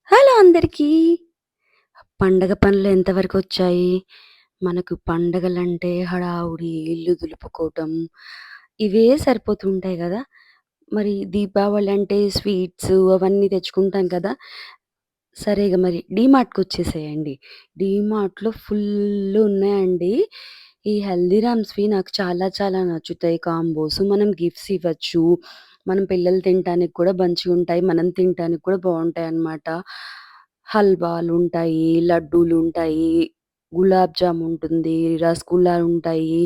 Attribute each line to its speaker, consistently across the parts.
Speaker 1: Hello అందరికీ. పండగ పనులు ఎంతవరకొచ్చాయి? మనకు పండగలంటే హడావుడి, ఇల్లు దులుపుకోవటం ఇవే సరిపోతూ ఉంటాయి గదా! మరి దీపావళి అంటే స్వీట్స్ అవన్నీ తెచ్చుకుంటాం కదా! సరే ఇగ మరి డీమార్ట్‌కొచ్చేసేయండి. డీమార్ట్‌లో ఫుల్లు ఉన్నాయండి. ఈ హల్దీరామ్స్‌వి నాకు చాలా చాలా నచ్చుతాయి కాంబోస్. మనం గిఫ్ట్స్ ఇవ్వచ్చు. మనం పిల్లలు తినటానికి కూడా మంచిగుంటాయి. మనం తినటానికి కూడా బావుంటాయన్నమాట. హల్వాలుంటాయి, లడ్డూలుంటాయి, గులాబ్ జామ్ ఉంటుంది, రసగుల్లాలుంటాయి.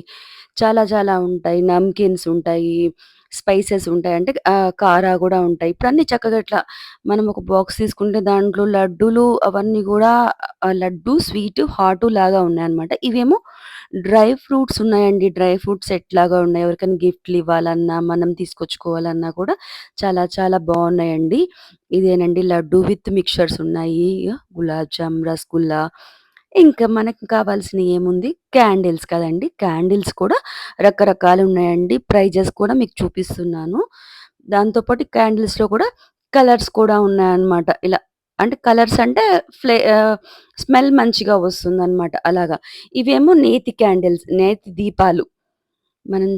Speaker 1: చాలా చాలా ఉంటాయి. నమ్కీన్స్ ఉంటాయి. స్పైసెస్ ఉంటాయి. అంటే కారా గూడా ఉంటాయి. ఇప్పుడన్నీ చక్కగా ఇట్లా మనం ఒక బాక్స్ తీసుకుంటే దాంట్లో లడ్డూలు అవన్నీ గూడా లడ్డు, స్వీటు, హాటు లాగా ఉన్నాయన్నమాట. ఇవేమో డ్రై ఫ్రూట్స్ ఉన్నాయండి. డ్రై ఫ్రూట్ సెట్ లాగా ఉన్నాయి. ఎవరికైనా గిఫ్ట్‌లు ఇవ్వాలన్నా, మనం తీసుకొచ్చుకోవాలన్నా కూడా చాలా చాలా బావున్నాయండి. ఇదేనండి లడ్డు విత్ మిక్స్చర్స్ ఉన్నాయి. గులాబ్ జామ్, రసగుల్లా ఇంకా మనకు కావాల్సినయి ఏముంది క్యాండిల్స్ కదండీ! క్యాండిల్స్ కూడా రకరకాలున్నాయండి. ప్రైజెస్ కూడా మీకు చూపిస్తున్నాను. దాంతో పాటు క్యాండిల్స్‌లో కూడా కలర్స్ కూడా ఉన్నాయన్నమాట. ఇలా అంటే కలర్స్ అంటే స్మెల్ మంచిగా వస్తుందన్నమాట అలాగా. ఇవేమో నేతి క్యాండిల్స్, నేతి దీపాలు. మనం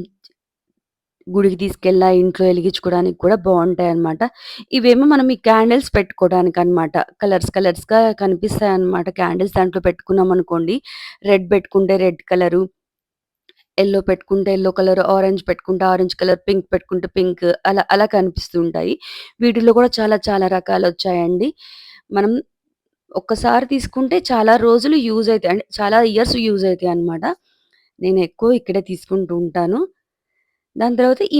Speaker 1: గుడికి తీసుకెళ్ళా ఇంట్లో ఎలిగించుకోవడానికి కూడా బావుంటాయన్నమాట. ఇవేమో మనం ఈ క్యాండిల్స్ పెట్టుకోవడానికన్నమాట. కలర్స్ కలర్స్‌గా కనిపిస్తాయన్నమాట. క్యాండిల్స్ దాంట్లో పెట్టుకున్నామనుకోండి, రెడ్ పెట్టుకుంటే రెడ్ కలరు, యెల్లో పెట్టుకుంటే యెల్లో కలర్, ఆరెంజ్ పెట్టుకుంటే ఆరెంజ్ కలర్, పింక్ పెట్టుకుంటే పింక్ అలా అలా కనిపిస్తూ ఉంటాయి. వీటిలో కూడా చాలా చాలా రకాలొచ్చాయండి. మనం ఒక్కసారి తీసుకుంటే చాలా రోజులు యూజ్ అయితాయి. అంటే చాలా ఇయర్స్ యూజ్ అయితాయన్నమాట. నేనెక్కువ ఇక్కడే తీసుకుంటూ ఉంటాను. దాని తర్వాత ఈ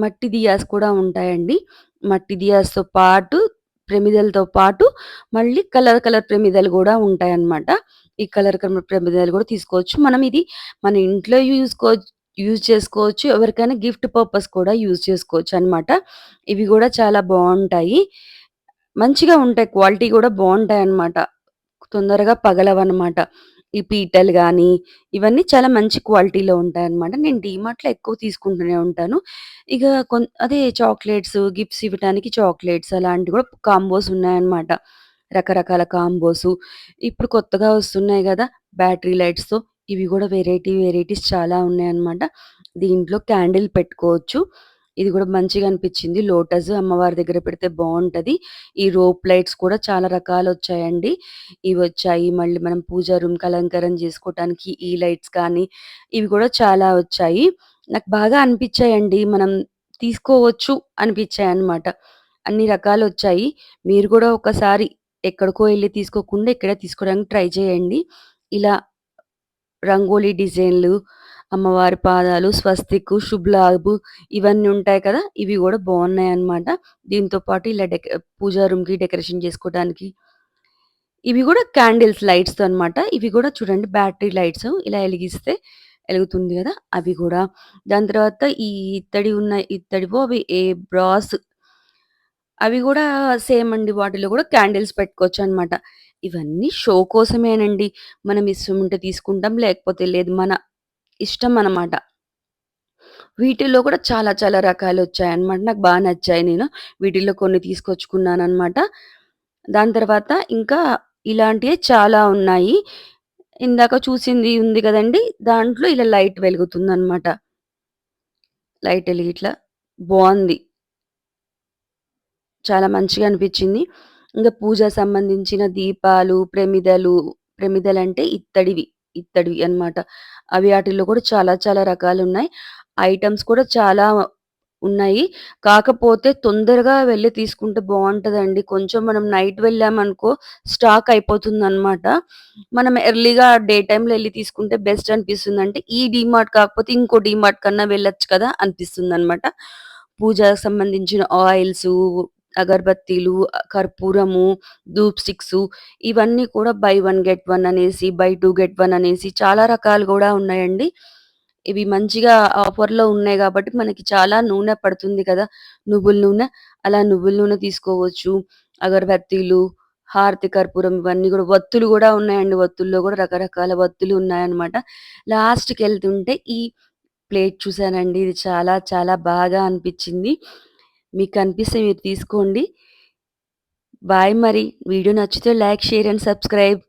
Speaker 1: మట్టి దియాస్ కూడా ఉంటాయండి. మట్టి దియాస్‌తో పాటు, ప్రమిదలతో పాటు మళ్ళీ కలర్ కలర్ ప్రమిదలు గూడా ఉంటాయన్నమాట. ఈ కలర్ కలర్ ప్రమిదలు గూడా తీసుకోవచ్చు. మనం ఇది మన ఇంట్లో యూజ్ చేసుకోవచ్చు. ఎవరికైనా గిఫ్ట్ పర్పస్ కూడా యూజ్ చేసుకోవచ్చనమాట. ఇవి గూడా చాలా బావుంటాయి. మంచిగా ఉంటాయి. క్వాలిటీ గూడా బావుంటాయన్నమాట. తొందరగా పగలవన్నమాట. ఈ పీటలు గానీ, ఇవన్నీ చాలా మంచి క్వాలిటీలో ఉంటాయన్నమాట. నేను డీమార్ట్‌లో ఎక్కువ తీసుకుంటూనే ఉంటాను. ఇగ అదే చాక్లెట్స్, గిఫ్ట్స్ ఇవ్వటానికి చాక్లెట్స్ అలాంటివి కూడా కాంబోస్ ఉన్నాయన్నమాట. రకరకాల కాంబోసు. ఇప్పుడు కొత్తగా వస్తున్నాయి గదా! బ్యాటరీ లైట్స్‌తో ఇవి గూడా వెరైటీస్ చాలా ఉన్నాయన్నమాట. దీంట్లో క్యాండిల్ పెట్టుకోవచ్చు. ఇది గూడా మంచిగా అనిపిచ్చింది. లోటస్ అమ్మవారి దగ్గర పెడితే బావుంటది. ఈ రోప్ లైట్స్ కూడా చాలా రకాలొచ్చాయండి. ఇవొచ్చాయి. మళ్ళీ మనం పూజా రూమ్‌కి అలంకరణ జేసుకోవటానికి ఈ లైట్స్ కానీ, ఇవి కూడా చాలా వచ్చాయి. నాకు బాగా అనిపిచ్చాయండి. మనం తీసుకోవచ్చు అనిపిచ్చాయన్నమాట. అన్ని రకాలొచ్చాయి. మీరు గూడా ఒకసారి ఎక్కడికో ఎళ్లి తీసుకోకుండా ఇక్కడే తీసుకోవడానికి ట్రై చేయండి. ఇలా రంగోలీ డిజైన్‌లు, అమ్మవారి పాదాలు, స్వస్తికు, శుభ్ లాభ్ ఇవన్నీ ఉంటాయి కదా! ఇవి గూడా బావున్నాయన్నమాట. దీంతో పాటు ఇలా పూజా రూమ్‌కి డెకరేషన్ చేసుకోవడానికి ఇవి గూడా క్యాండిల్స్ లైట్స్‌తో అనమాట. ఇవి గూడా చూడండి బ్యాటరీ లైట్స్ ఇలా ఎలిగిస్తే ఎలుగుతుంది గదా! అవి గూడా. దాని తర్వాత ఈ ఇత్తడివో అవి బ్రాస్ అవి గూడా సేమ్ అండి. వాటిలో గూడా క్యాండిల్స్ పెట్టుకోవచ్చనమాట. ఇవన్నీ షో కోసమేనండి. మనం ఇష్టం ఉంటే తీసుకుంటాం. లేకపోతే లేదు. మన ఇష్టం అనమాట. వీటిల్లో కూడా చాలా చాలా రకాలొచ్చాయన్నమాట. నాకు బా నచ్చాయి. వీటిల్లో కొన్ని తీసుకొచ్చుకున్నాననమాట. దాని తర్వాత ఇంకా ఇలాంటియే చాలా ఉన్నాయి. ఇందాక చూసింది ఉంది గదండీ! దాంట్లో ఇలా లైట్ వెలుగుతుందనమాట. లైట్ ఎలిగి ఇట్లా బావుంది. చాలా మంచిగా అనిపిచ్చింది. ఇంక పూజకు సంబంధించిన దీపాలు, ప్రమిదలంటే ఇత్తడివి అన్నమాట. అవి ఆటిల్లో కూడా చాలా చాలా రకాలున్నాయి. ఐటెమ్స్ కూడా చాలా ఉన్నాయి. కాకపోతే తొందరగా వెళ్లి తీసుకుంటే బావుంటదండి. కొంచెం మనం నైట్ వెళ్ళామనుకో స్టాక్ అయిపోతుందన్నమాట. మనం ఎర్లీగా డే టైమ్‌లో ఎళ్లి తీసుకుంటే బెస్ట్ అనిపిస్తుంది. అంటే ఈ డీమార్ట్ కాకపోతే ఇంకో డీమార్ట్ కన్నా వెళ్ళొచ్చు కదా! అనిపిస్తుందన్నమాట. పూజకు సంబంధించిన ఆయిల్సు, అగరబత్తీలు, కర్పూరము, ధూప్ స్టిక్సు ఇవన్నీ కూడా బై వన్ గెట్ వన్ అనేసి, బై టూ గెట్ వన్ అనేసి చాలా రకాలు గూడా ఉన్నాయండి. ఇవి మంచిగా ఆఫర్‌లో ఉన్నాయి గాబట్టి మనకి చాలా నూనె పడుతుంది కదా! నువ్వుల నూనె. అలా నువ్వుల నూనె తీసుకోవచ్చు. అగరబత్తీలు, హారతి కర్పూరం ఇవన్నీ గూడా ఒత్తులు గూడా ఉన్నాయండి. ఒత్తుల్లో గూడా రకరకాల ఒత్తులు ఉన్నాయన్నమాట. లాస్ట్‌కెళ్తుంటే ఈ ప్లేట్ చూసానండి. ఇది చాలా చాలా బాగా అనిపిచ్చింది. మీకనిపిస్తే మీరు తీసుకోండి. బాయ్ మరి. వీడియో నచ్చితే లైక్, షేర్ అండ్ సబ్స్క్రైబ్.